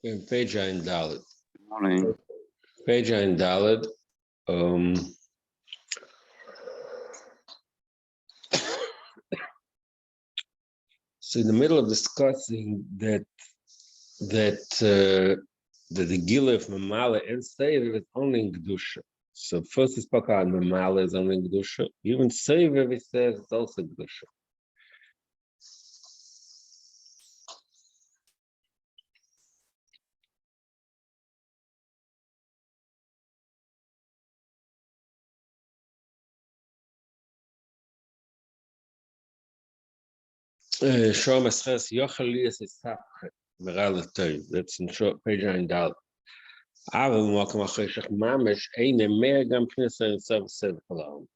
In page Ayin Daled. Morning. Page Ayin Daled. So in the middle of discussing that the Gila of Mamala and Sever is only in Kedusha. So first we spoke out Mamala is only in Kedusha. Even Sever, we says it's also Kedusha. Shom Esches Yochel Lias Esapchet Meral Toy. That's in short page 9 Dal. Aval Mokum Acheshach Mamish Eine Mehr Gam Knesser and Sav Kolom.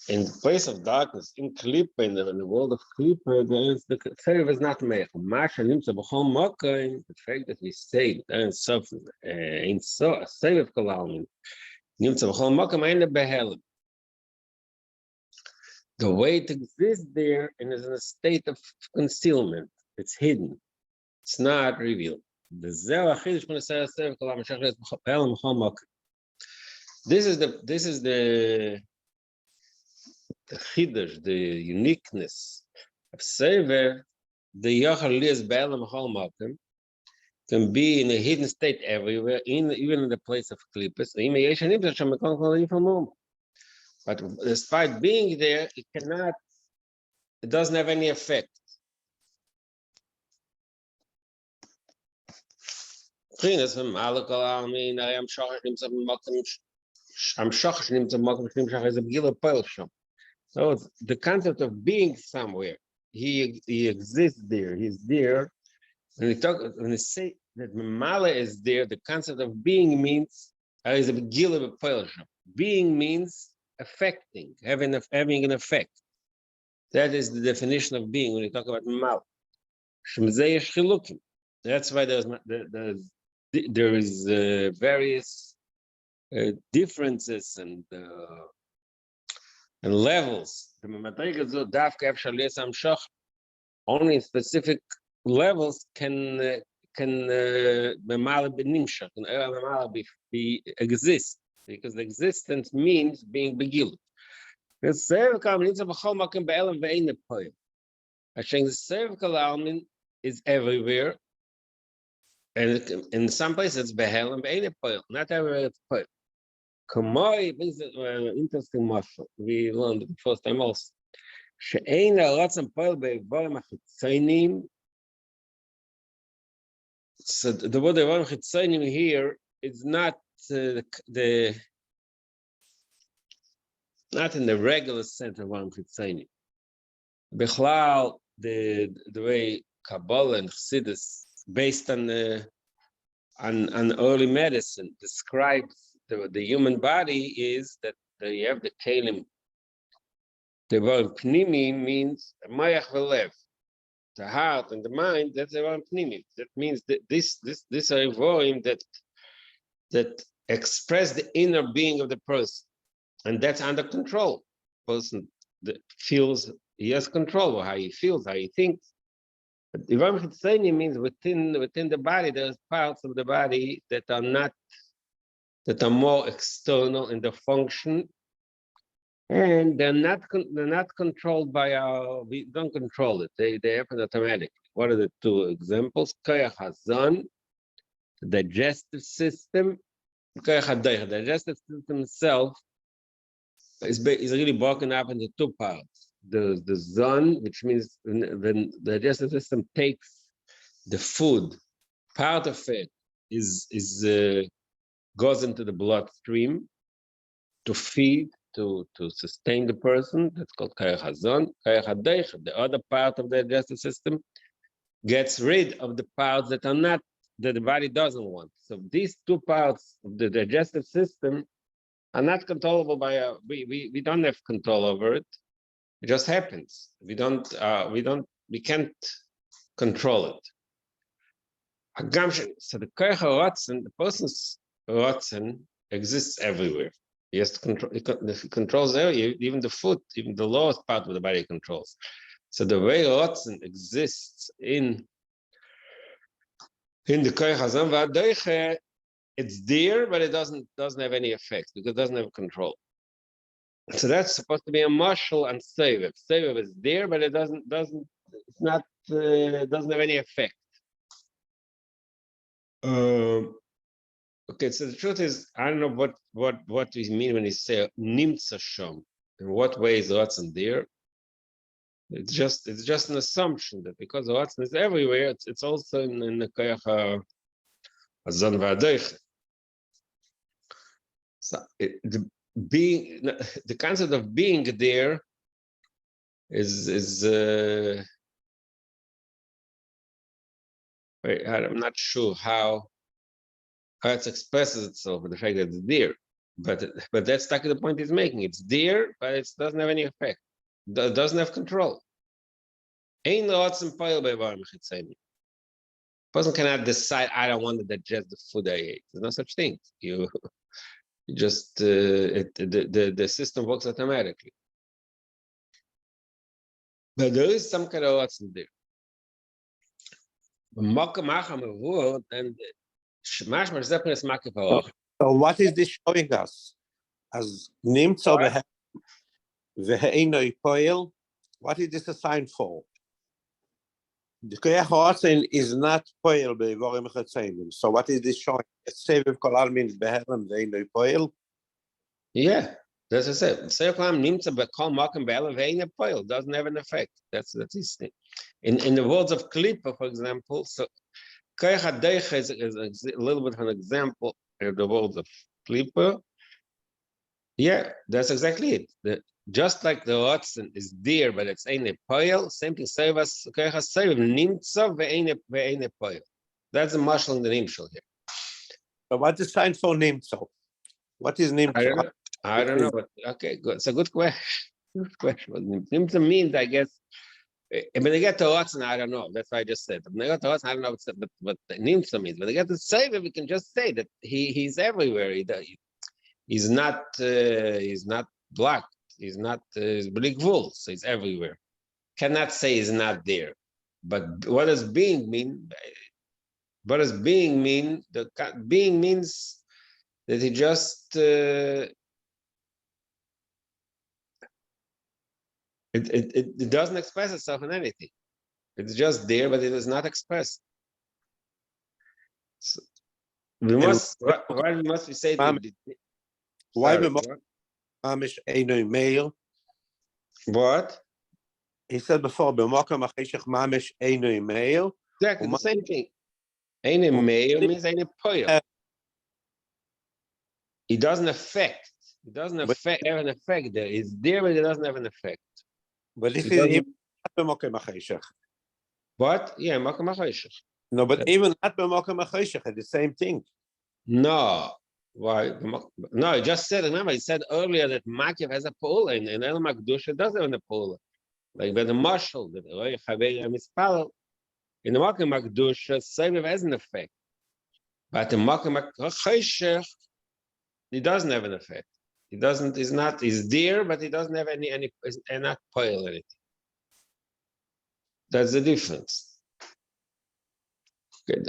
In the place of darkness, in Klippa, in the world of Klippa, there is the Sev is not Meir. Masha Nimtza B'chol Mokim, the fact that we say there in Sav Sev Kolom, Nimtza B'chol Mokim Eine Behelim. The way it exists there and is in a state of concealment. It's hidden. It's not revealed. This is the chiddush, the uniqueness of Sever. The Yochel Lias Be'elam Chol Mokim can be in a hidden state everywhere, even in the place of Klippas. But despite being there, it doesn't have any effect. The concept of being somewhere, he exists there, he's there. When we say that Mamala is there, the concept of being means being means affecting, having an effect. That is the definition of being when you talk about Mamala. That's why there is various differences and levels. Only in specific levels can be exist, because the existence means being begil. The cervical almin is everywhere, and in some places it's behelim ve'ein poil. Not everywhere it's poil. Kamoi brings an interesting muscle. We learned it the first time also. She'ein ha'ratzon poil be'vorim ha'chitzainim. So the word be'vorim ha'chitzainim here is not not in the regular sense of vorim ha'chitzainim. Bechlal, the way Kabbalah and Chassidus, based on early medicine, describes the human body is that you have the kelim. The word pnimi means mayach v'lev, the heart and the mind. That's the word pnimi. That means that this are vorim that express the inner being of the person, and that's under control. Person that feels he has control over how he feels, how he thinks. But Ivam Chitzeni means within the body, there's parts of the body that are more external in the function, and they're not controlled by we don't control it. They happen automatically. What are the two examples? Koyach Hazan, the digestive system. Koyach Hadeich, the digestive system itself is really broken up into two parts. The zon, which means when the digestive system takes the food, part of it goes into the bloodstream to feed, to sustain the person. That's called Kayach Hazon. Kayach Hadeich, the other part of the digestive system, gets rid of the parts that the body doesn't want. So these two parts of the digestive system are not controllable by we don't have control over it. It just happens. We can't control it. So the koyach haratzon, the person's ratzon, exists everywhere. He has to control. He controls even the foot, even the lowest part of the body controls. So the way ratzon exists in In the koyach hazan v'adoiche, it's there, but it doesn't have any effect because it doesn't have control. So that's supposed to be a mashal and seviv. Seviv is there, but it doesn't have any effect. Okay, so the truth is, I don't know what we mean when we say nimtza shom. In what way is Ratzon there? It's just an assumption that because Ratzon is everywhere, it's also in the koyach hazan v'adoiche. So the concept of being there is I'm not sure how it expresses itself with the fact that it's there, but that's like the point he's making. It's there, but it doesn't have any effect. It doesn't have control. Person cannot decide, I don't want to digest the food I ate. There's no such thing. You just the system works automatically. But there is some kind of Ratzon there. So what is this showing us? As nimtza v'he'enoi poel, what is this a sign for? The koyach Ratzon is not poel be'vorim chetzeinim. So what is this showing? Seviv kol al means beherem v'he'enoi poel. Yeah, that's what I said. Seviv nimtza b'kol makom be'elav v'he'enoi poel doesn't have an effect. That's his thing. In the words of Klippa, for example, so koyach hadoiche is a little bit of an example of the words of Klippa. Yeah, that's exactly it. Just like the Ratzon is there, but it's ein poel, same thing. Seviv nimtza ve'ein poel. That's the mashal in the nimshal here. But what's the sign for nimtza? What is nimtza? I don't know. But okay, good. It's a good question. Good question. What nimtza means, I guess. When they get to Ratzon, I don't know. That's what I just said. When they get to Ratzon, I don't know what nimtza means. When they get to Seviv, we can just say that he's everywhere. He's not black. He's not blik vul, so he's everywhere. Cannot say he's not there. But what does being mean? What does being mean? Being means that he just it doesn't express itself in anything. It's just there, but it is not expressed. So we must say why mamish einoi meir? What? He said before, b'mokom acheshech mamish einoi meir. Exactly the same thing. Einoi meir means einoi poel. It doesn't affect. It doesn't have an effect there. It's there, but it doesn't have an effect. But this is even not b'mokom acheshech. What? Yeah, mokom acheshech. No, but even not b'mokom acheshech, it's the same thing. No. Why? No, I just said, remember, I said earlier that Makiv has a pool, and El Makdusha doesn't have a pool. Like by the mashal, the Roy Chavei Mispal, in the Makiv Makdusha, Seviv has an effect. But the Makiv Cheshech, it doesn't have an effect. It doesn't, it's there, but it doesn't have any not poil anything. That's the difference. Okay.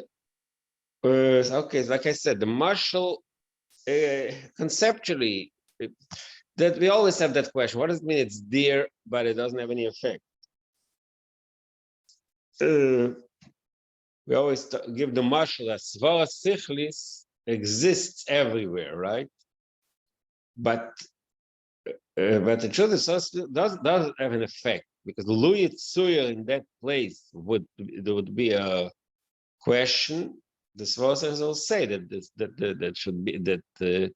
Okay, like I said, the mashal, conceptually, that we always have that question. What does it mean it's there, but it doesn't have any effect? We always give the mashal that svara sichlis exists everywhere, right? But the truth is, doesn't have an effect, because Louis Tsuya in that place there would be a question. The Svaras will say that should be that the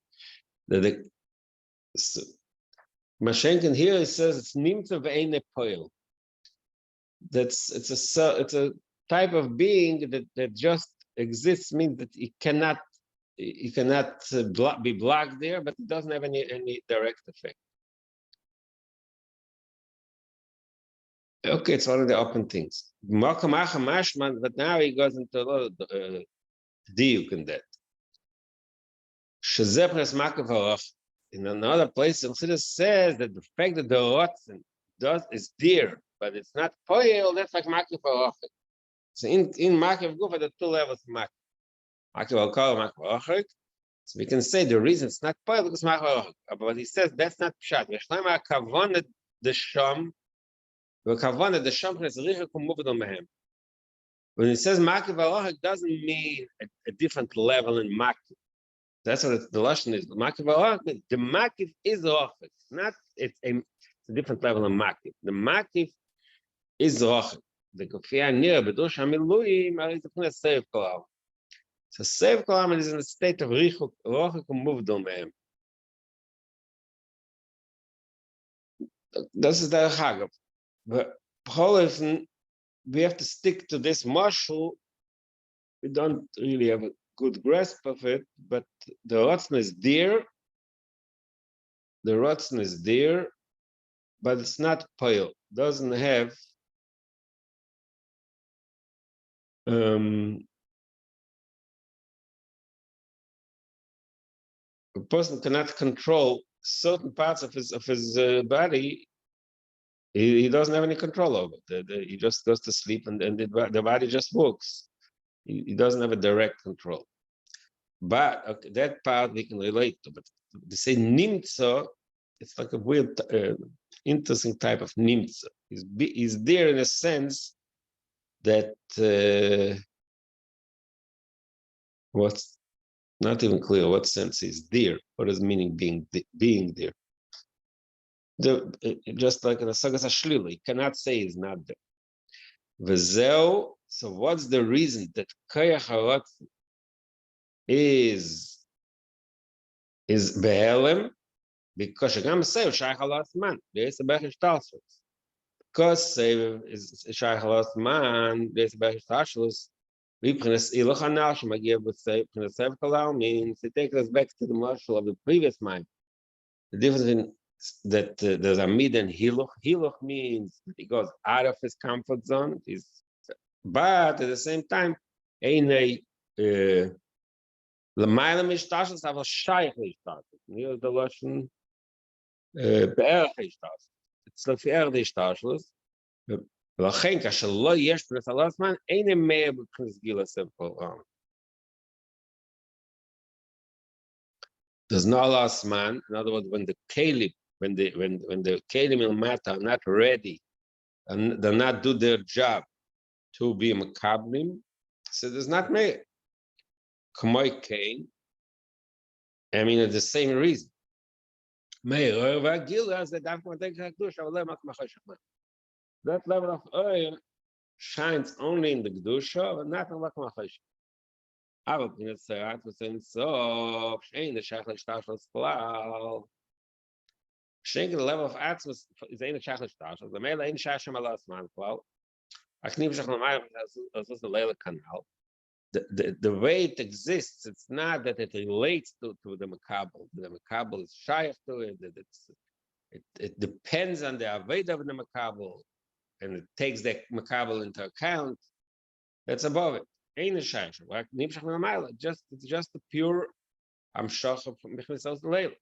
Mashenkin here it says it's nimtza ve'ein poel. It's a type of being that just exists, means that it cannot be blocked there, but it doesn't have any direct effect. Okay, it's one of the open things. But now he goes into a lot of diuk in that. In another place, Chassidus says that the fact that the Ratzon is there, but it's not poel, that's like Makiv Harach. So in Makiv Gufa, there are two levels of Makiv. Makiv Al-Kol, Makiv Al-Ochik. So we can say the reason it's not Poil because Makiv Al-Ochik. But he says that's not Pshat. Yeshleim HaKavon the Sham, v'Kavon the Sham is Richik Umuvidon Mehem. When it says Makiv Al-Ochik, doesn't mean a different level in Makiv. That's what the Lashon is. Makiv Al-Ochik, the Makiv is Ochik. It's a different level of Makiv. The Makiv is Ochik. The Kofia near Bedush HaMiluyim is the Save Kolam. So Save Kolam is in a state of Richuk, Rochik, and moved on them. This is the Chagav. But we have to stick to this marshal. We don't really have a good grasp of it, but the Ratzon is there. The Ratzon is there, but it's not Poil. Doesn't have a person cannot control certain parts of his body. He doesn't have any control over it. He just goes to sleep, and the body just works. He doesn't have a direct control. But okay, that part we can relate to. But to say nimtza, it's like a weird, interesting type of nimtza. He's there in a sense that what's not even clear what sense is there. What does meaning being there? Just like in the Sagas Ashlila, you cannot say he's not there. V'zeu, so what's the reason that Koyach HaRatzon is behelem? Because Shagam Sev Shaykh Halas Man, there's a Bechish Talsus. Because Sev is Shaykh Halas Man, there's a Bechish Talsus. V'Pchines Ilach Hanal Shemagiv with Sev, Pchines Sev Kalal means it takes us back to the marshal of the previous mind. The difference in that there's a mid and hiluch. Hiluch means that he goes out of his comfort zone. But at the same time, l'mayla mishtashus have a shaykh mishtashus. Here's the lashon be'erach mishtashus. It's the fe'er mishtashus. L'chein kasher lo yesh b'nei salas man eine mehr b'knis gila sev kol. There's no last man. In other words, when the kelim, when the kelim in matter are not ready and they not do their job to be makablim, so there's not meir. K'moy kain, I mean, it's the same reason. Meir v'agil as the daf matek hakdush avalei mak machashach. That level of oil shines only in the kedusha, but not in mak machashach. Aber in der Zeit, was in so, schein der Schachel Stachel Sklal. Schein the level of Atzmus is eine Schachel Stachel. The male ein Shashem Alas Man Klal. Ach nimm sich normal as the Leila Canal. The way it exists, it's not that it relates to the Makabel. The Makabel is shaykh to it. It depends on the Aveda of the Makabel, and it takes the Makabel into account. That's above it. It's just the pure Amshach of Mechnisas Leila.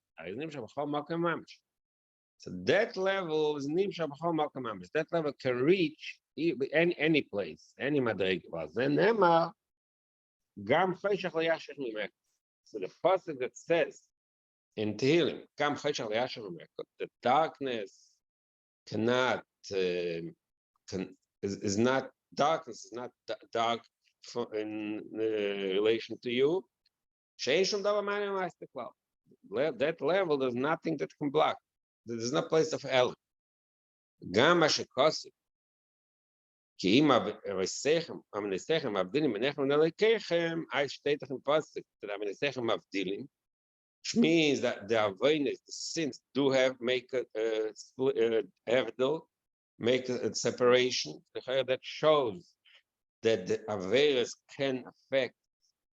So that level is Nimshach B'chol Malka Mamish. That level can reach any place, any madrega. Then Emma Gam Chayshach L'Yashach Mimekot. So the pasuk that says in Tehillim, Gam Chayshach L'Yashach Mimekot, the darkness cannot is not darkness is not dark in relation to you. That level, there's nothing that can block. There's no place of El. Gam Ashikosi. Ki ima v'seichem amnesechem avdilim benechem nelekechem. I state in pasuk that amnesechem avdilim, which means that the avoidance, the sins do make a avdil, make a separation. That shows that the Averas can affect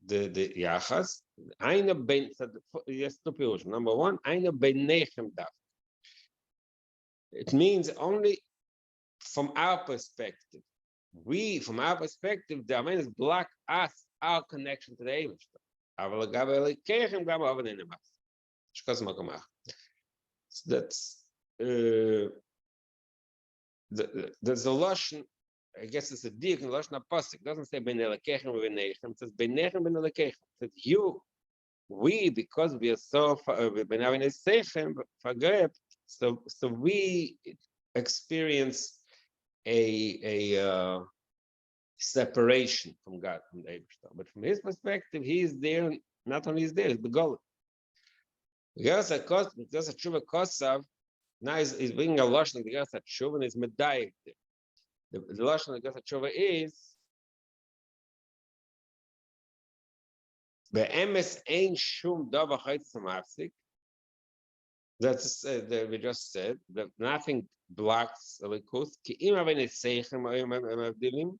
the Yachas. Yes, two pillars. Number one, it means only from our perspective. From our perspective, the Averas block us, our connection to the Eibush. So that's the Lashon I guess it's a dik in Lashon HaPasuk. It doesn't say ben elekechem v'nechem. It says benechem ben elekechem. It says we, because we are so benavin esechem forget. So we experience a separation from God, from the Eibishter. But from his perspective, he is there. Not only is there, he's the goal. Because a tshuva kosav, now he's bringing a lashon. Because a tshuva is medayik. The lashon of the tshuva is be'emes ein shum davar chaytz mafsik. That's we just said that nothing blocks elikus. Ki im aven esechem avdilim.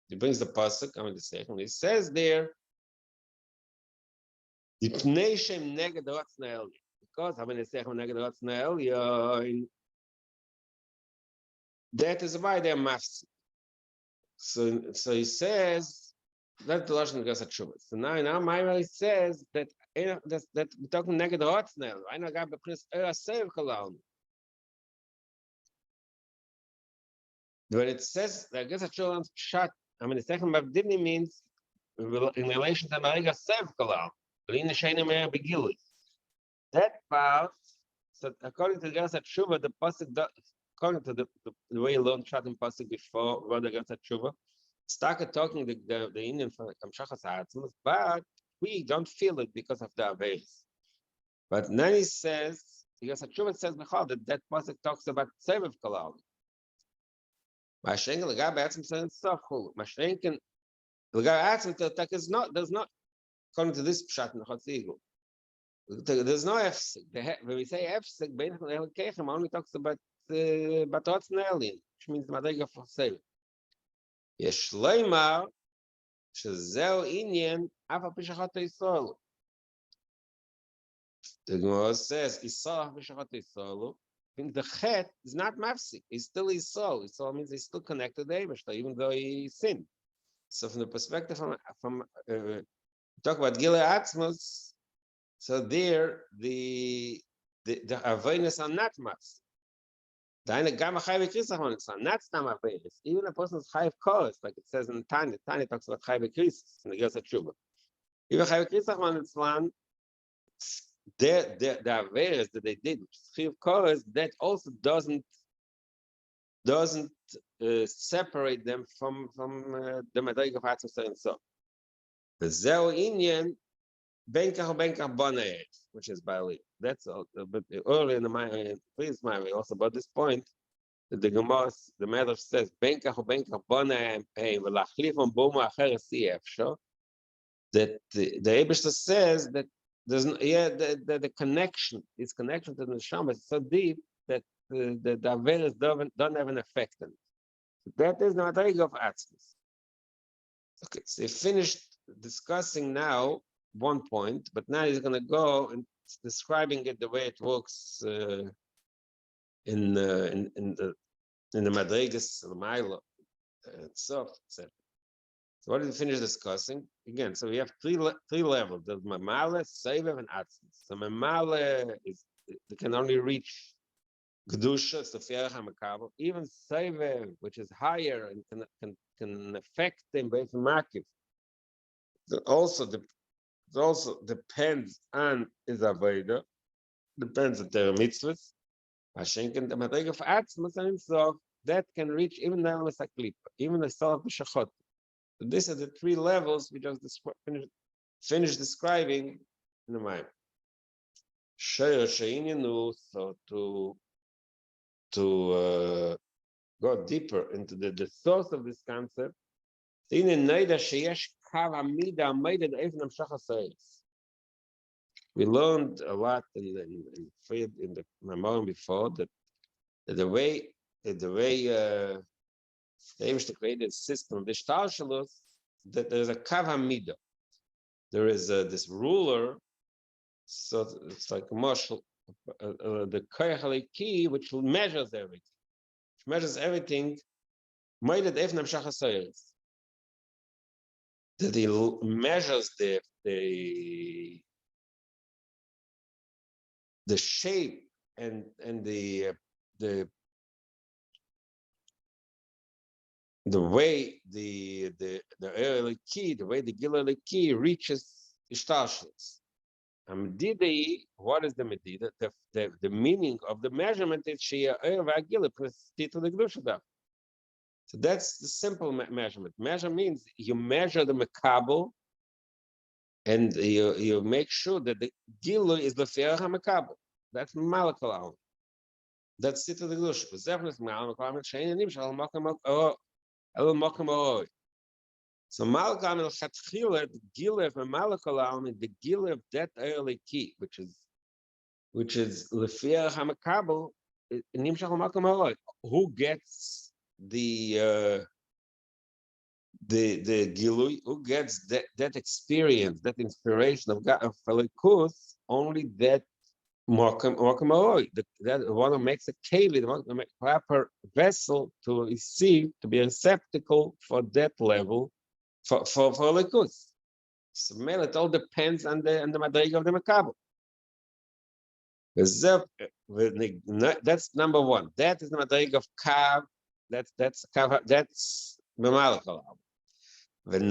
He brings the pasuk. I mean the second. He says there, "Yipnei shem neged ratzon ha'elyon." Because aven esechem neged ratzon ha'elyon, that is why they're mafsik. So he says that's the lashon of tshuva. So now Maimon says that we're talking neged ratzon ha'elyon. I know God b'chnis sev kol. When it says that tshuva shut. I mean, the second Mavdivni means in relation to Mariga Sev Kalam, that part, so according to the Gersa Tshuva, the Pasuk, according to the way you learned Shat in Pasuk before, what the Gersa Tshuva, started talking the Indian from Kamshachas Ha'atzmus, but we don't feel it because of the Averis. But then he says, the Gersa Tshuva says that Pasuk talks about Sev Kalam. Mashenken l'gab atzim says safchul. Mashenken l'gab atzim there's not according to this pshat in Chatzigul. There's no efsek. When we say efsek, bein elokechem only talks about ratzon ha'elyon, which means the madrega for sale. Yesh leimar shezeu inyan af al pi shachat Yisrael. The Gemara says Yisrael af pi shachat Yisrael. The chet is not mafsik. He's still his soul. His soul means he's still connected to Eibishter, even though he sinned. So from the perspective from talk about Gilei Atzmos, so there the awareness are not mafsik. Even a person's chayiv kores, like it says in Tanya. Tanya talks about chayiv krisis in the Gersa Tshuva. Even chayiv krisis the awareness that they did, which is chayiv kores, that also doesn't separate them from the madrega of Atzmos and so. The zeu inyan benkach bonayet, which is Bali. That's all. But early in the previous we also about this point. The Gemara, the Medrash says, "Benkach bonayet velachlifon boma acheres efshar." That the Eibishter says that there's the connection, his connection to the neshama is so deep that the averes don't have an effect on it. That is the madrega of Atzmos. Okay, so he finished discussing now one point, but now he's going to go and describing it the way it works in the madregas, the milo, itself, etc. So what did we finish discussing? Again, so we have three levels. There's Mamale, Sevev, and Atzmos. So Mamale they can only reach Kedusha, Sofiyah HaMakabel. Even Sevev, which is higher and can affect them based on Makiv. It also depends on his Avodah, depends on their mitzvahs. Hashenken, the madrega of Atzmos and himself, that can reach even the Emes HaKlipa, even the Salaf B'Shachot. So these are the three levels we just finished describing in the mind. Shiur she'inyanu, so to go deeper into the source of this concept, we learned a lot in the memorial before that the way the Eibishter created system, the shtalshelus, that there's a kav hamida. There is this ruler, so it's like a marshal, the koyach haleki, which measures everything. Which measures everything. That he measures the shape and the the way the Elokeh, the way the Gil Elokeh reaches Ishtalshelus. Medida, what is the Medida? The meaning of the measurement is shiur v'agila plus titul l'gdusha. So that's the simple measurement. Measure means you measure the makabel, and you make sure that the gilu is the fair hamakabel. That's malakal. That's titul l'gdusha. V'zefnes malakal shein anim shal makam el makam oroi. So malakal el chatchila the gilu of malakal the gilu of that Elokeh, which is lefier hamakabel anim shal makam oroi. Who gets the Gilui, who gets that experience, that inspiration of God, of Elikus, only that Mokam Oroi, that one who makes a keli, the one who makes a proper vessel to receive, to be receptacle for that level, for Elikus. So man, it all depends on the madrig of the Makabel. That's number one. That is the madrig of Kav. That's Memalachal. But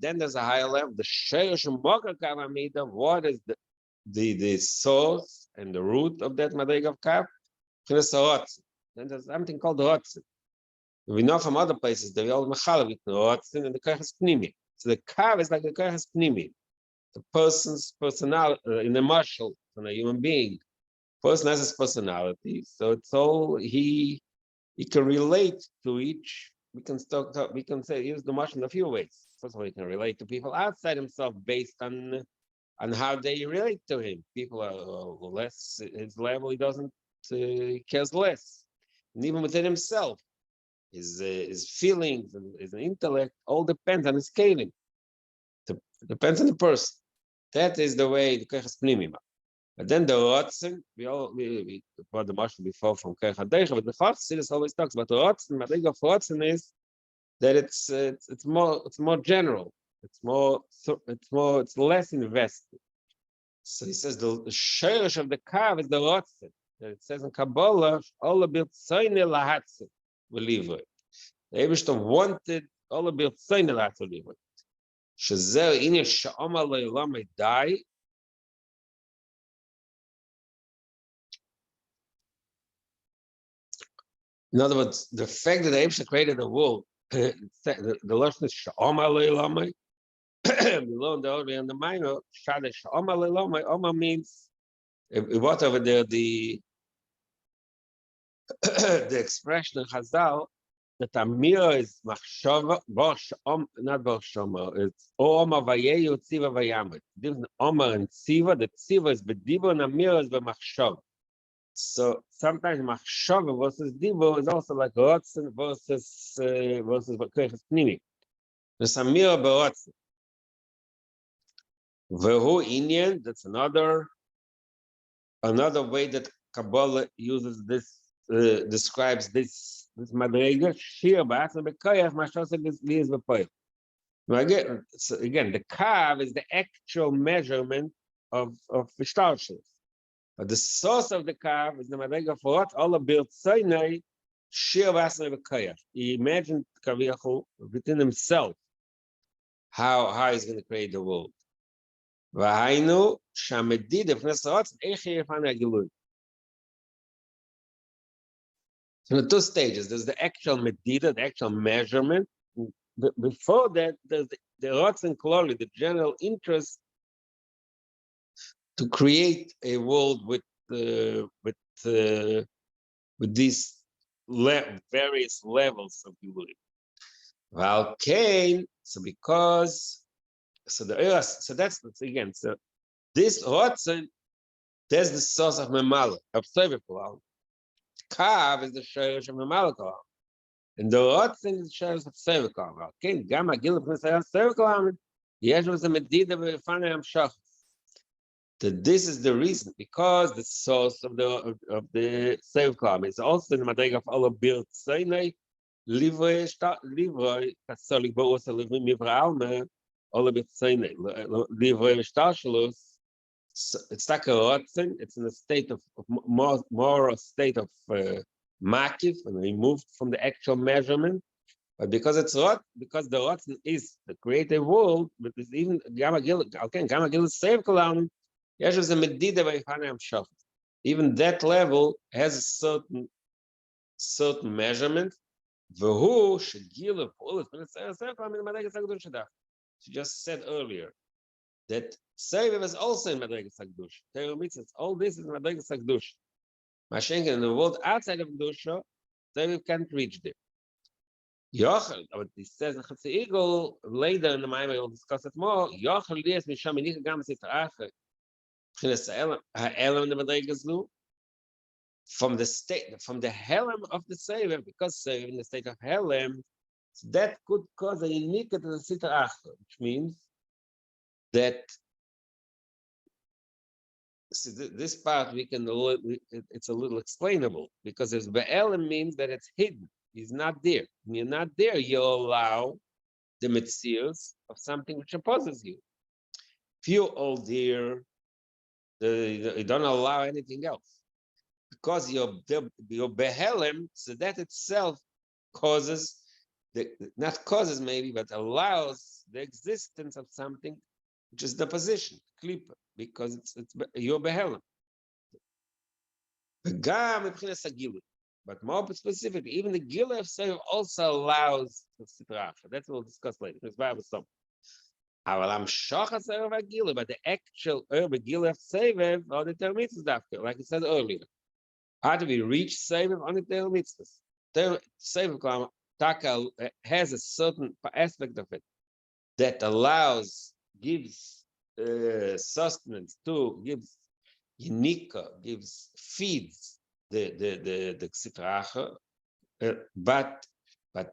then there's a higher level. The Sheish Moka Kavamida. What is the source and the root of that madrig of Kav? Then there's something called Rotzen. We know from other places that we all machal with Rotzen and the Kerches Pnimi. So the Kav is like the Kerches Pnimi. The person's personality in a marshal, in a human being. Person has his personality, so it's all he can relate to each. We can say use the marshal in a few ways. First of all, he can relate to people outside himself based on how they relate to him. People are less his level. He doesn't cares less, and even within himself, his feelings and his intellect all depends on his scaling. Depends on the person. That is the way the Kerches Pnimim. But then the Rotzen, we brought the marshal before from Kercha Deicha, but the Chassidus always talks about the Rotzen. The thing of Rotzen is that it's more general. It's less invested. So he says the shirish of the Kav is the Rotzen. It says in Kabbalah, all about Soine Lahatze will leave it. The Eibishter wanted all about Soine Lahatze will leave it. Shazer Inye Sha'oma Le'olam Dai. In other words, the fact that the Eibishter created the world, the Lashon is Sha'oma Le'olam, below the order and the minor, Shade Sha'oma Le'olam, Oma means what over there the expression in Chazal that Amir is machshava, not Boshoma, it's Oma Vayeyu Tziva Vayamet. Different Oma and Tziva, the Tziva is Bedibo and Amir is B'machshava. So sometimes machshava versus divo is also like rotzen versus Kerches Pnimi. There's Amir berotzen. Vehu inyan. That's another way that Kabbalah uses this. Describes this madrega shiur ba'atzma b'koyach mashosek is b'poyach. Again, the kav is the actual measurement of Ishtalshelus. But the source of the kav is the madrega for what all the birtzaynei shiur ba'atzma b'koyach. He imagined kaviyachu within himself how he's going to create the world. V'hainu shamedida f'nes ha'otz eichi yifan ha'gilui. So the two stages, there's the actual medida, the actual measurement. Before that, there's the Rotzen Kloli, the general interest to create a world with these various levels of Gilui. Well, Cain, so that's again, so this Rotzen, there's the source of Memala, of Sevipual. Kav is the shirish of Memalachal, and the Rotzen is the shirish of Sevikal. Okay, Gamma Giluf Messiah Sevikal, Yesh was a Medida V'Fanei Hamshachas. That this is the reason, because the source of the Sevikal is also in the Madrig of Allah Birt Seinei, Livrei Kasolik Bo'os Livim Mivra Alma, Allah Birt Seinei, Livrei Shtashelus. It's like a rotzen. It's in a state of more a state of makif and removed from the actual measurement. But because it's rot, because the rotzen is the creative world, but it's even gamma gil, okay, gamma gil is save kolam. Yes, is a medida v'ifane amshach. Even that level has a certain measurement. V'hu shegil of all she just said earlier that save is also in madregas hakdush. Torah mitzvahs, all this is madregas hakdush. Mashenken in the world outside of kedusha, save can't reach there. Yochel, but he says in Chetzi Eagle, later in the Maimon, we'll discuss it more. Yochel lies misham inika gam sitrache. Chines ha'elam in the Madrigas lu. From the state, from the helm of the Savior, because Savior in the state of helm, that could cause a unique to the sitrache, which means that see, this part we can it's a little explainable because there's be'elam means that it's hidden. He's not there. When you're not there, you allow the metzius of something which opposes you. If you're all there, you don't allow anything else. Because you're behelem, so that itself causes, not causes maybe, but allows the existence of something which is the position, klipa, because it's you're behelem. But more specifically, even the Gila of Sev also allows the Sitracha. That's what we'll discuss later. It's Bible stuff. But the actual Gila of Sev or the Torah mitzvahs, like I said earlier. How do we reach Sev on the Torah mitzvahs? Sev Taka has a certain aspect of it that allows, gives sustenance to, gives unika, gives, feeds the Sitracha, but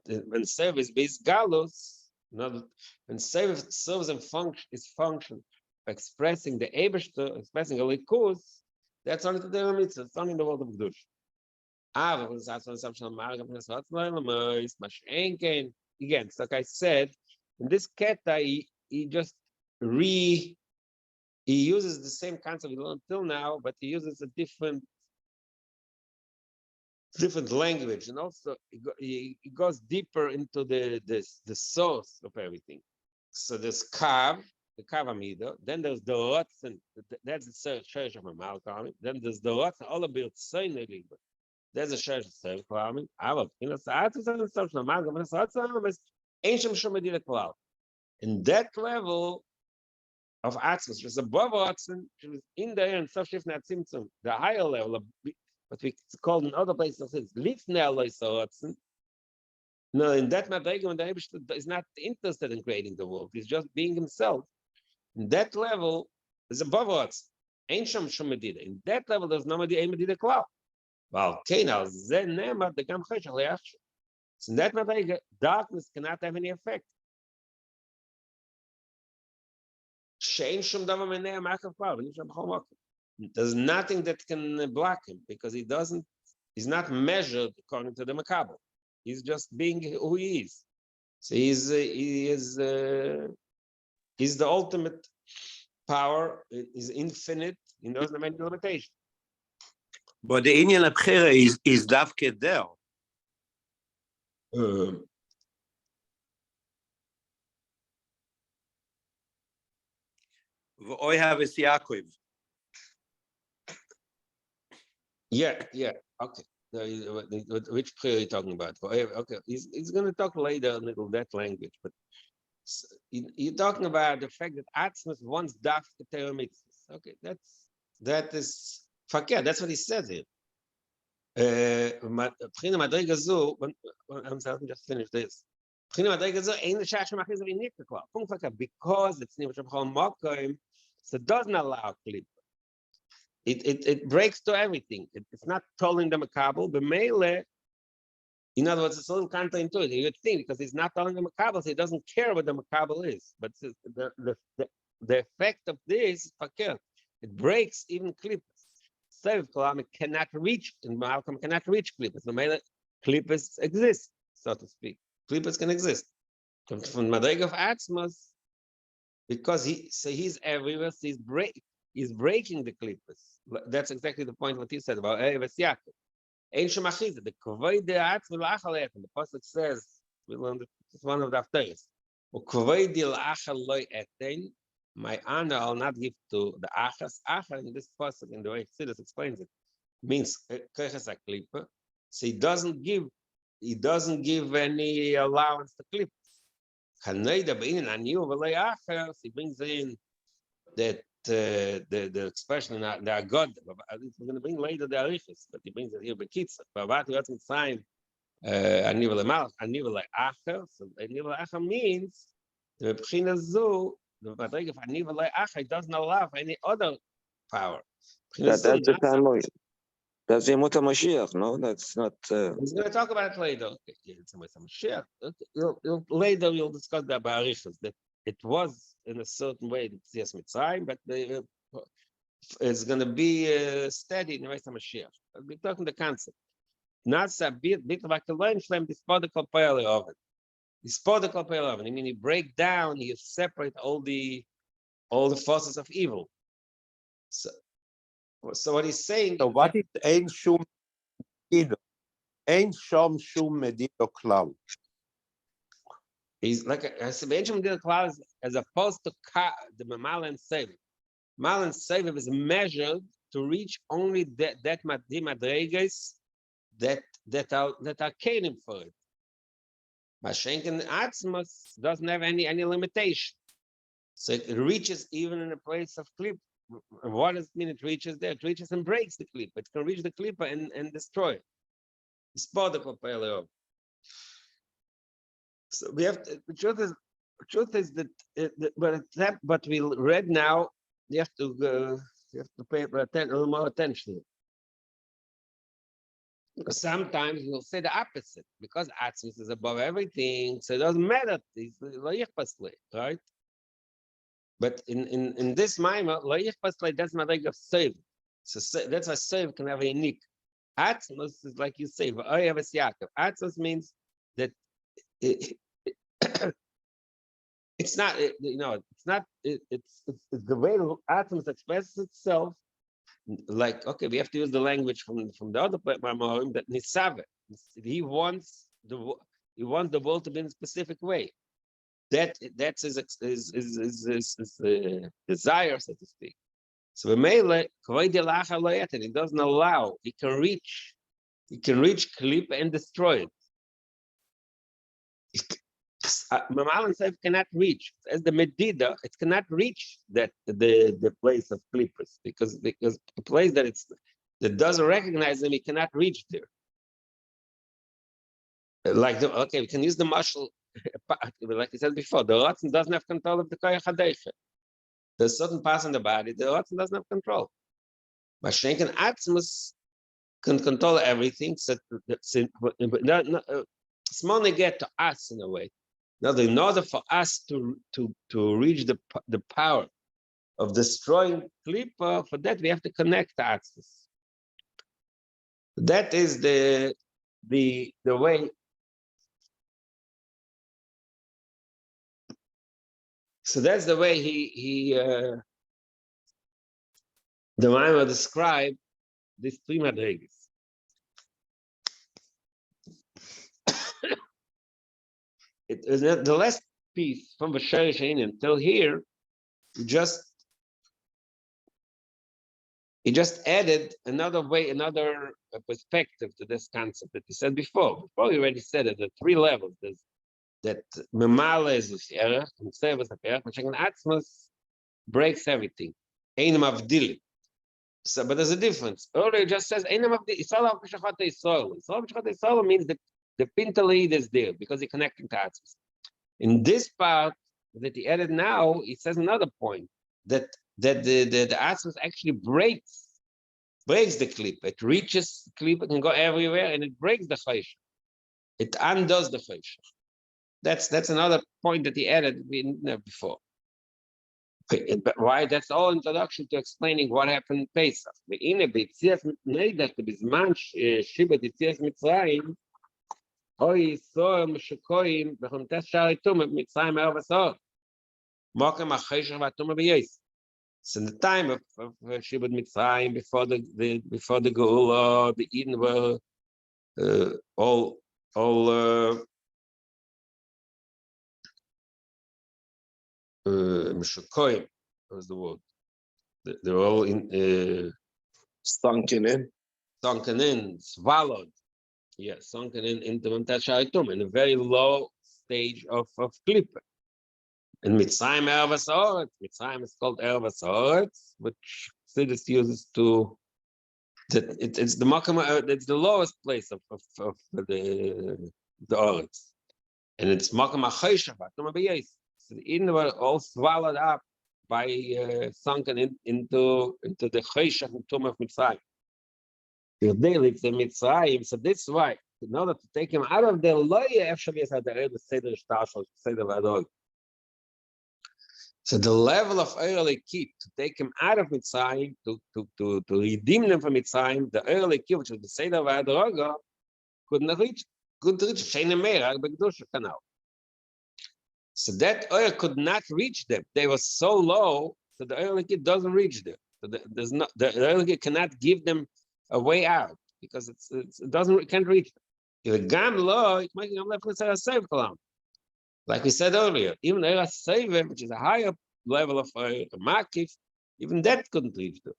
when service based galus, when service serves and function expressing the Ebershter, expressing a likus, that's only the Torah mitzvah. It's only in the world of Kedush. Again, so like I said, in this keta, he just he uses the same concept we learned till now, but he uses a different language, and also he goes deeper into the source of everything. So there's kav, the kav amida, then there's the rots, and that's the church of Malcolm. Then there's the rots, all about Soinelig. There's a church of Self-Farming. In that level of Atzmus, which is above Atzmus, which is in the air and Sofshifnat Simtsum, the higher level of what we call in other places, no, in that Madrega, when the Eibishter is not interested in creating the world, he's just being himself. In that level is above us. In that level, there's no Medida Klau. Well, now, then the Gam Cheshach. So in that Madrega, darkness cannot have any effect. There's nothing that can block him because he's not measured according to the Makabel. He's just being who he is. So he's the ultimate power, is infinite, he knows the many limitations. But the Indian Abkhira is Davke there. I have a Yaakov. Yeah, okay. Which prayer are you talking about? Okay, he's going to talk later a little that language, but you're talking about the fact that Atzmus wants daf Torah mitzvahs. Okay, that is fakir. That's what he says here. I'm just finish this. Because it's so it doesn't allow clip. It breaks to everything. It's not telling them a kabel, but mele. In other words, it's a little counterintuitive. You would think because he's not telling them a kabel, so he doesn't care what the makabel is. But the effect of this, it breaks even clippers. Sev Kalam cannot reach, and Malcolm cannot reach clippers. The mele clippers exist, so to speak. Clippers can exist. From Madrega of Atzmas, because he's everywhere, so he's breaking the clippers. That's exactly the point what he said about Eves Yaakov. The pasuk says We learned it's one of the afteres. My honor I'll not give to the achas. Acha in this passage, in the way Chassidus explains it, means keches klipa. So he doesn't give any allowance to klipa. He brings in that the expression the God. We're going to bring later the arichas, but he brings it here bekitza. But what he doesn't sign anivel mal anivel acher. So anivel acher means the b'china zu. The madrega of anivel acher doesn't allow any other power. That's the time. That's the Yemot HaMashiach, no? That's not... He's going to talk about it later. Later we'll discuss the Ba'arichas, that it was in a certain way the Tzias Mitzrayim, but it's going to be steady in the rest of Mashiach. We're talking the concept. Nasa bit v'akaloim shlem dispodikal pe'ele oven. Dispodikal pe'ele oven. I mean, you break down, you separate all the forces of evil. So what he's saying. So what is ein shum medido? Ein shom shum medido klal. He's like a ancient medido klal as opposed to the mal and seviv. Mal and seviv is measured to reach only that madreges that are kelim for it. Mashenken atzmos doesn't have any limitation, so it reaches even in a place of clip. What does it mean it reaches there? It reaches and breaks the clip. It can reach the clipper and destroy it. So we have to, the truth is that but we read now, you have to pay a little more attention. Because sometimes we'll say the opposite, because Atzmus is above everything, so it doesn't matter. It's right? But in this Maimah, that's not like a save. So that's why save can have a unique. Atzmus is like you say, Atzmus means that it's not, it's not, it's the way Atzmus expresses itself. Like, okay, we have to use the language from the other Maimorim that Nisave. He wants the world to be in a specific way. That's his desire, so to speak. So it doesn't allow. He can reach clip and destroy it. Mamal and Seif cannot reach. As the Medida, it cannot reach the place of clippers because the place that doesn't recognize them, it cannot reach there. Like we can use the muscle. Like I said before, the Ratzon doesn't have control of the Koyach HaDeicha. There's certain parts in the body, the Ratzon doesn't have control. But Shenken Atzmus can control everything. So it's only get to us in a way. Now, in order for us to reach the power of destroying Klippa, for that we have to connect to Atzmus. That is the way. So that's the way the Maimah described these three madrigas. It is the last piece from the Sherish until here. He just added another perspective to this concept that he said before. Before he already said it, the three levels. There's that Memala is the erech, and Seva is the erech, which in Atzmus breaks everything. Einam Avdilim. So, but there's a difference. Earlier it just says Einam Avdilim. Yisrael B'Shachat Yisrael. Yisrael B'Shachat Yisrael means that the Pintalid is there because he's connecting to Atzmus. In this part that he added now, he says another point that the Atzmus actually breaks the clip. It reaches the clip, it can go everywhere, and it breaks the Chayshach. It undoes the Chayshach. That's another point that he added before. But why? That's all introduction to explaining what happened in Pesach. So in the time of Shibud Mitzrayim, before the Geula, the Eden were all Meshukoim was the word. They're all in Sunken in. Swallowed. Yes, sunken into Mamtasharitum, in a very low stage of Klippa. In Mitzrayim Ervas Haaretz, Mitzrayim is called Ervas Haaretz, which Chassidus uses to that it's the Makam, it's the lowest place of the Haaretz, and it's Makam HaChoshev, so the Eden were all swallowed up by sunken into the Choshev and Tum of Mitzrayim. It's the Mitzrayim, so this is why, in order to take him out of the loya, actually is at the end of Seder Shtashel, Seder Vadol. So the level of early keep to take him out of Mitzrayim, to redeem them from Mitzrayim, the early keep, which is the Seder Vadroga, couldn't reach Sheina Meir, Begdusha Canal. So that oil could not reach them. They were so low that the early keep doesn't reach them. So the early keep cannot give them a way out because it can't reach them. If a gam low, it might left with a save column. Like we said earlier, even a save, which is a higher level of makif, even that couldn't reach them.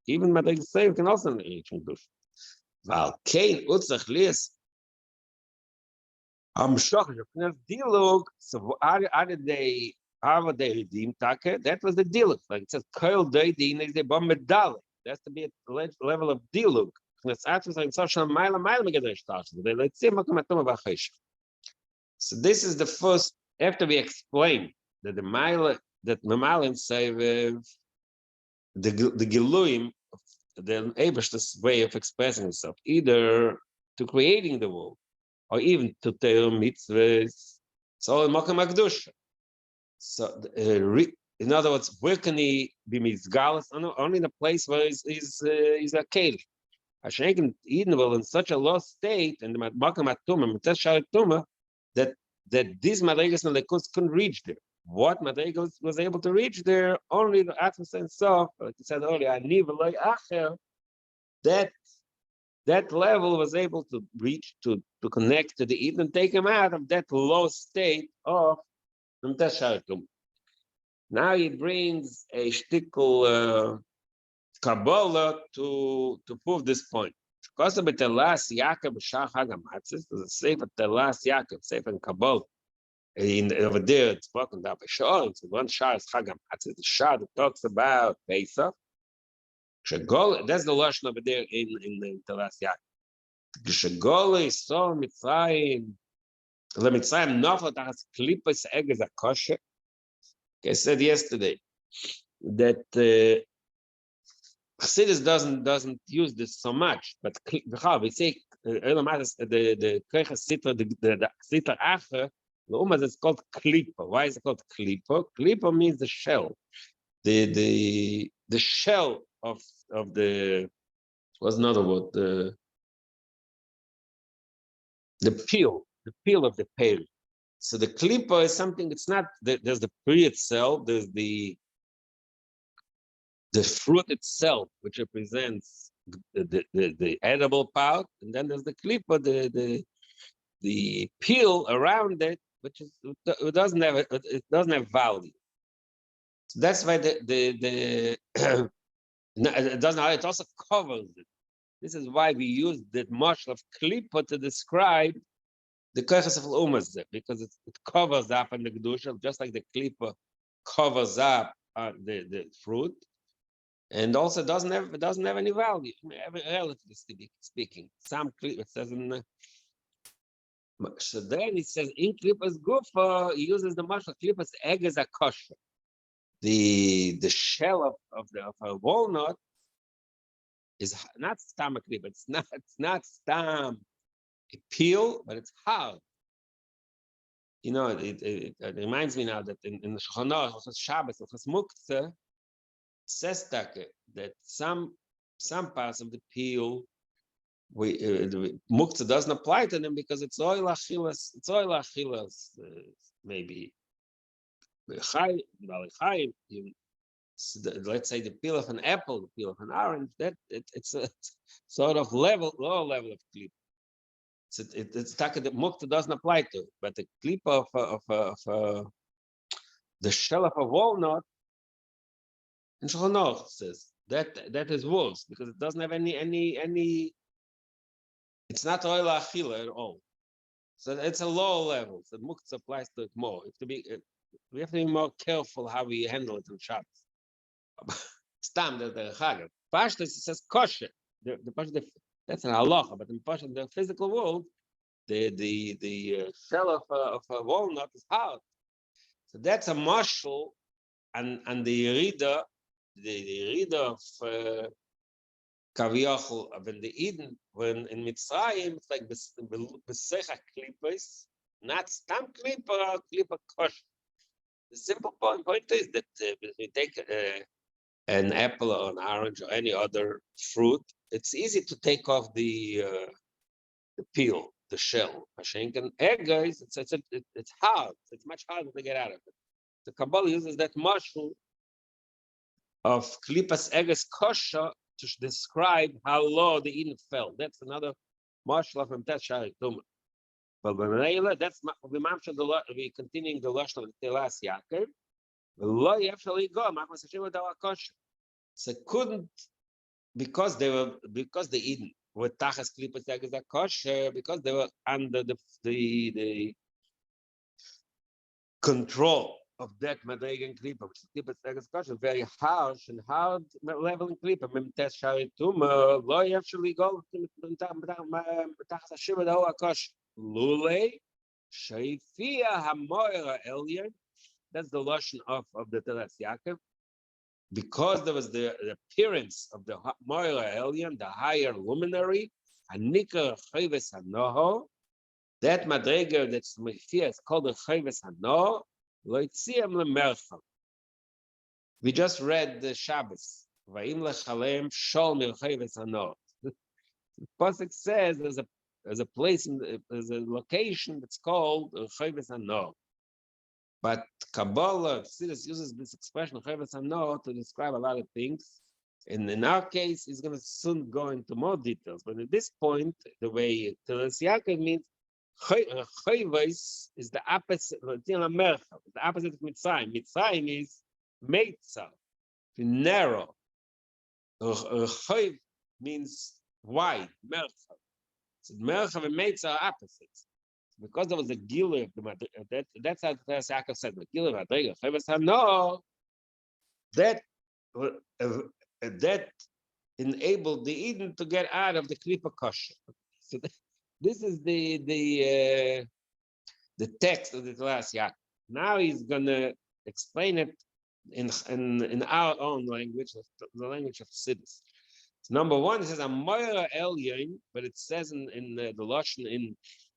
Even Madrig save can also reach Kedush. Val kein utzach lies am shoch of dialog. So are they redeemed? That was the dialog. Like it says, Koil Deidin is the bomb medal. There has to be a level of dialog. So this is the first, after we explain that the mile that Mamalin say the Giluim, the Ebersh's way of expressing himself, either to creating the world or even to tell mitzvahs. It's all in Makam Akdusha. So in other words, where can he be mizgalas? Only in a place where he's a keli. Hashem Eden will in such a low state, and the Makam Atuma, Tuma, that these Madrigas and Lekus couldn't reach there. What Madrigas was able to reach there, only the Atmas and Sof, like I said earlier, that level was able to reach, to connect to the Eden and take him out of that low state of Tasharitum. Now he brings a shtickle Kabbalah to prove this point. Because of the last Yaakov Shach Hagamatzis, there's a Sefer Telas Yaakov, Sefer in Kabbalah. Over there, it's broken down by Shah. It's one Shah is Hagamatzis. The Shah that talks about Pesach. That's the Lashon over there in Telas Yaakov. Shagol is so Mitzrayim. The Mitzrayim Nofel Tachas Klippas Egez HaKosher. I said yesterday that Chassidus doesn't use this so much, but we say the Kreiches Sitra, the Sitra Acher, the Umas is called Klippa. Why is it called Klippa? Klippa means the shell, the shell of the, what's another word? The peel of the pale. So the Klippa is something. It's not. There's the tree itself. There's the fruit itself, which represents the edible part, and then there's the Klippa, the peel around it, which is it doesn't have value. So that's why it doesn't. It also covers it. This is why we use the mashal of Klippa to describe the Kreiches of Umas, because it covers up on the Kedusha, just like the Klippa covers up the fruit. And also doesn't have any value, relatively speaking. Some it says in so then it says in Klippas Gufa, he uses the mashal Klippas Egez HaKosher. The shell of a walnut is not stam a Klippa. It's not stam a peel, but it's hard. You know, it reminds me now that in the Shulchan Aruch, Shabbos, Muktzah, says that some parts of the peel, Muktzah doesn't apply to them because it's oil achilas. It's oil achilas, maybe. Let's say the peel of an apple, the peel of an orange. That it's a sort of lower level of klip. It's the mukta doesn't apply to it, but the klipa of the shell of a walnut, and Shulchan says that is worse because it doesn't have any. It's not oil achila at all. So it's a low level. So mukta applies to it more. We have to be more careful how we handle it in Shabbos. Stam the chagat. Pashtus it says kosher. That's an halacha, but in Pashtus, the physical world, the shell of a walnut is hard. So that's a mashal, and the Yerida of Kaviyachol when the Eden, when in Mitzrayim, it's like Besecha Klipos, not Stam Klipa, Klipa Kosher. The simple point is that if you take an apple or an orange or any other fruit, it's easy to take off the peel, the shell. Mashenken egg, it's hard. It's much harder to get out of it. The Kabbalah uses that mashal of Klipas Eges Kosher to describe how low the Eden fell. That's another mashal of Memtet Shari Tumah. But that's we continuing the lashon of the Telas Yaakov. So couldn't because the Eden were tachas klipas eges kosher because they were under the control of that madrega and klipa, which is klipas eges kosher, very harsh and hard level in klipa. Memtes shari tuma lo actually go tachas shiur da kosher lule sheifia hamoira elyon. That's the lashon of the Telas Yaakov. Because there was the appearance of the Moira Elyon, the higher luminary, Anika Chayves Hanoho, that madrega that's Mefia is called the Chayves Hanoho, Loitziam Lemercham. We just read the Shabbos. Va'im Lechalem Shol Mir Chayves Hanoho. The Pasuk says there's a place, there's a location that's called Chayves Hanoho. But Kabbalah, Chassidus uses this expression Chayves Hanoho to describe a lot of things. And in our case, he's going to soon go into more details. But at this point, the way Telas Yaakov means Chayves is the opposite. The opposite of Mitzrayim. Mitzrayim is Meitzah, narrow. Chayv means wide, Merchav. So Merchav and Meitzah are opposites. Because there was a gilui of the that's how the Yaakov said the gilui of the Chayves Hanoho, that enabled the Eden to get out of the klipa kosher. So this is the text of the Telas Yaakov. Now he's gonna explain it in our own language, the language of Chassidus. So number one, it says a moira elyon, but it says in the lashon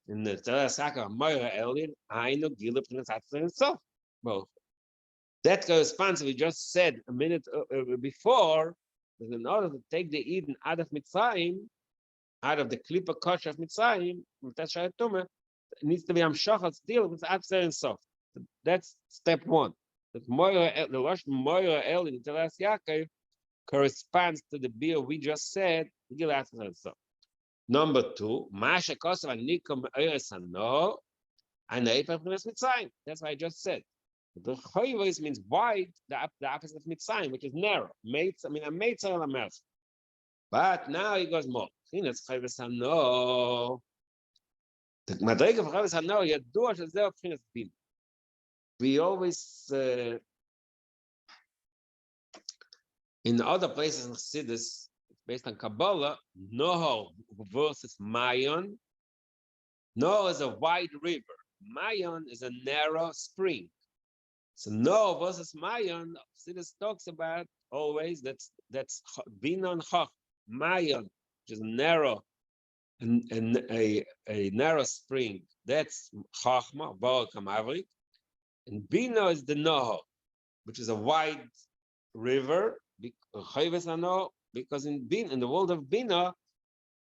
in the Telas Yaakov, Moira Elyon, Ainu Gilui P'nei Tzatzer Sof. Well, that corresponds to what we just said a minute before, that in order to take the Eden out of Mitzrayim, out of the klipa kosher of Mitzrayim, it needs to be Amshachas deal with Tzatzer Sof. That's step one. The lashon Moira Elyon in Telas Yaakov corresponds to the beer we just said, Gilui Tzatzer Sof. Number two, Masha Kosav Anikom Eres Hanoho, and Mitzrayim. That's what I just said. The Chayves means wide, the opposite of Mitzrayim, which is narrow. A Meitzah and a Merch. But now he goes more. It's Chayves Hanoho. The madrega of Chayves Hanoho, Yadua Shazeh P'chinas Bin. We always, in other places in Chassidus, based on Kabbalah, Noho versus Mayon. Noho is a wide river. Mayon is a narrow spring. So Noho versus Mayon, Chassidus talks about always that's Binon Chach, Mayon, which is narrow, and a narrow spring. That's Chachma, Baal Kamavrik. And Bino is the Noho, which is a wide river, Chayves Hanoho. Because in the world of Bina,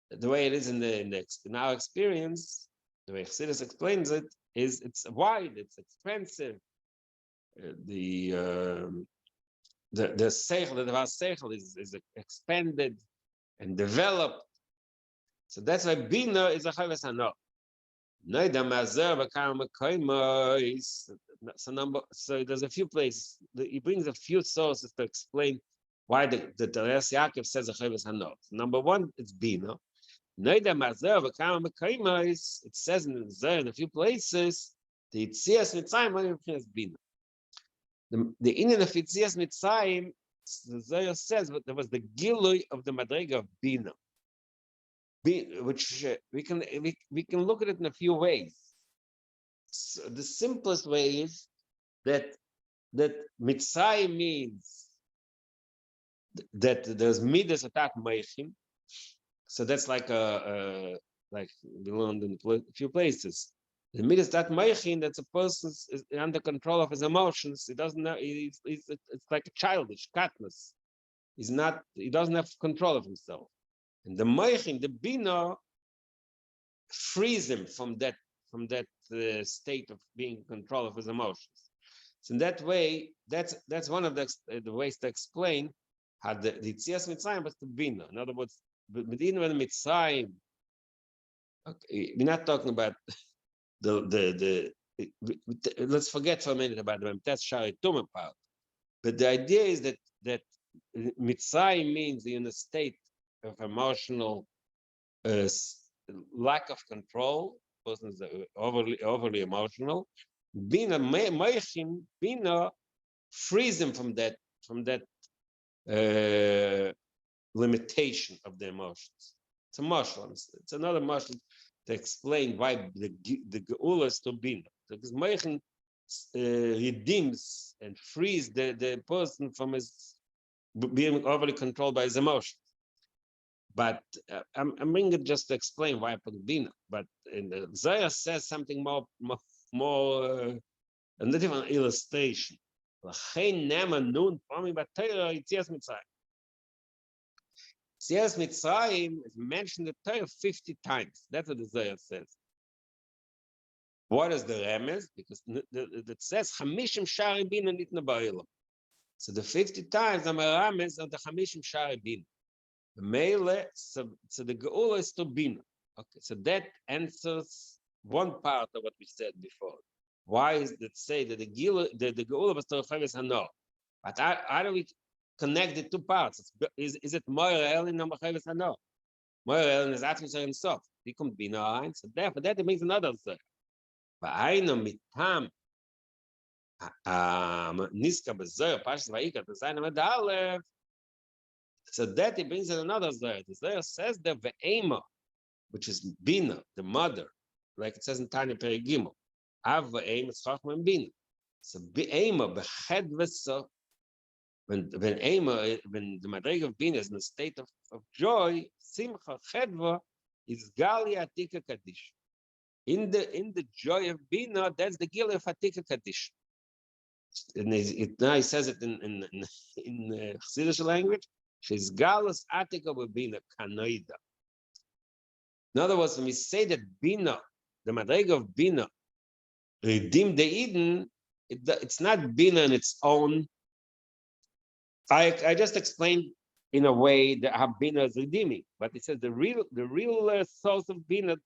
the way it is in our experience, the way Chassidus explains it, is it's wide, it's expensive. The seichel, the Devar seichel is expanded and developed. So that's why Bina is a Chayvus Hano. So there's a few places. He brings a few sources to explain why the Teres Yaakov says a Chayvus Hano. Number one, it's Bina. It says in a few places the Yitzias Mitzrayim is Bina. The Indian of Yitzias Mitzrayim, the Zohar says, but there was the Gilui of the Madrega of Bina, which we can look at it in a few ways. So the simplest way is that Mitzrayim means that there's midas atat meichim. So that's like like we learned in a few places. The midas atat meichin, that's a person is under control of his emotions. He doesn't know. It's like a childish katnus. He doesn't have control of himself. And the meichin, the bina, frees him from that state of being in control of his emotions. So in that way, that's one of the ways to explain how the Yitzias Mitzrayim was the bina. In other words, Medina and Mitzrayim. Okay, we're not talking about let's forget for a minute about the that's Shari Tumah part. But the idea is that Mitzrayim means you're in a state of emotional lack of control. Person is overly emotional. Bina Meichin, Bina frees him from that limitation of the emotions. It's a mashal. It's another mashal to explain why the geula is to Bina. Because Meichin redeems and frees the person from his being overly controlled by his emotions. But I'm bringing it just to explain why I put Bina. But in the Zohar says something more a different illustration. Yitzias Mitzrayim is mentioned in the Torah 50 times. That's what the Zohar says. What is the remez? Because it says Chamishim Shari Bina Nitna Ba'olam. So the 50 times are remez of the Chamishim Shari Bina. So the geula is to Bina. Okay, so that answers one part of what we said before. Why is it say that the geula was to Chayvus Hano? But how do we connect the two parts? Is it Moira Elin or Chayvus Hano? Moira Elin is Atmos himself. He comes Bina line. So therefore that it makes another thing. But I know mitam niska bezoyer pashas vayikra t'zayin amad. So that it brings in another Zohar. The Zohar says the ve'ema, which is Bina, the mother, like it says in Tanya Perigimo. Av ve'ema is Chachma and Bina. So ve'ema, beched v'so, when the Madrega of Bina is in a state of joy, Simcha Chedva is Gali Atika Kaddish. In the joy of Bina, that's the Gila of Atika Kaddish. And now he says it in Chassidish language. She's galus atika with Bina kanoida. In other words, when we say that Bina, the Madrega of Bina, redeemed the Eden, it's not Bina in its own. I just explained in a way that how Bina is redeeming, but it says the real source of Bina,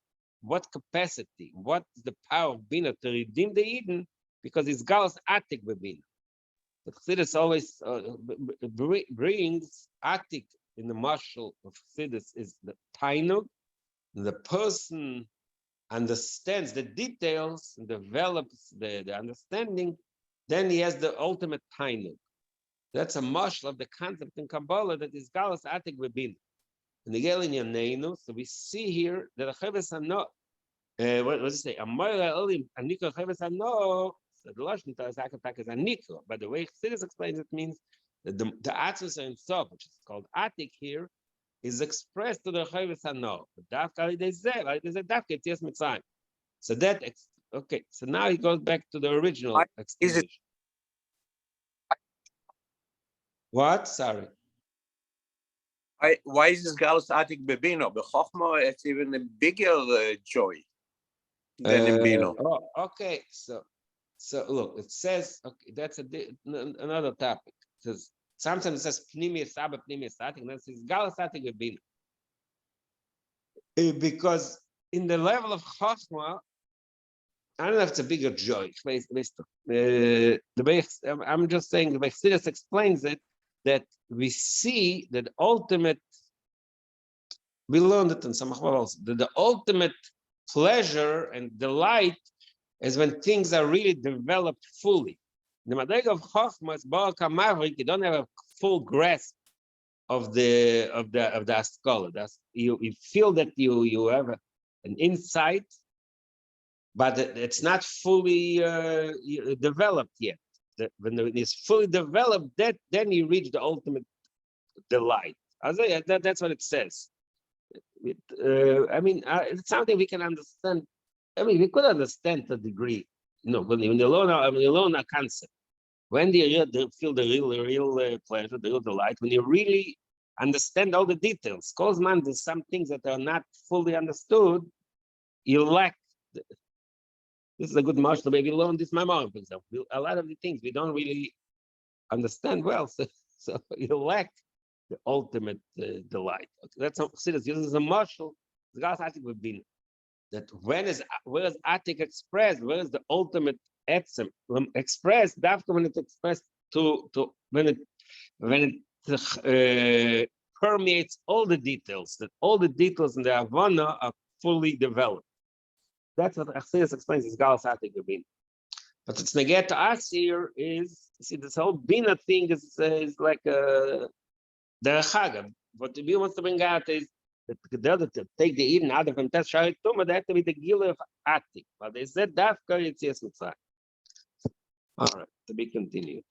what capacity, what is the power of Bina to redeem the Eden, because it's galus atik with Bina. The Chassidus always brings atik in the marshal of Chassidus is the tainug. The person understands the details and develops the understanding, then he has the ultimate tainug. That's a marshal of the concept in Kabbalah that is galus atik v'bina. In the Gelin Yaneinu, so we see here that a Chayvus Hano, what does it say? Amoira Olim Anika Chayvus Hano. So the Lashon Torah is Anika, but the way Chassidus explains it means that the Atzvus in Sof, which is called Atik here, is expressed to the Chayvus Hano. So that okay. So now he goes back to the original explanation. What? Sorry. Why is this galus atik bebino? Bechokma, it's even a bigger joy than in Bino. Oh, okay. So look, it says, okay, that's another topic. It says sometimes it says pnimi saba pnimi static, and it says galus atik bebino. Because in the level of Chochmah, I don't know if it's a bigger joy. I'm just saying the Bechsidus explains it, that we see that the ultimate, we learned it in some also, that the ultimate pleasure and delight is when things are really developed fully. The Madrega of Chochmah is Baal Kamavrik, you don't have a full grasp of the Askala. You feel that you have an insight, but it's not fully developed yet. When it's fully developed, then you reach the ultimate delight. That's what it says. It's something we can understand. I mean, we could understand to a degree. When you learn a concept, when you feel the real pleasure, the real delight, when you really understand all the details. Kozman, there's some things that are not fully understood. You lack. This is a good march to maybe learn this memoir, for example. A lot of the things we don't really understand well, so you lack the ultimate delight. Okay, that's how Chassidus uses a marshal. The guys Atik would be that where is Atik expressed? Where is the ultimate etzem expressed? When it's expressed when it permeates all the details. That all the details in the Havana are fully developed. That's what Chassidus explains as Galas Atik Rabin. But it's neget to us here is, see, this whole Bina thing is like the Chagam. What the Bina wants to bring out is that to take the Eden out of him, that's Sharit Tumah, that have to be the Gila of Atik. But they said Dafka, it's yes, all right, to be continued.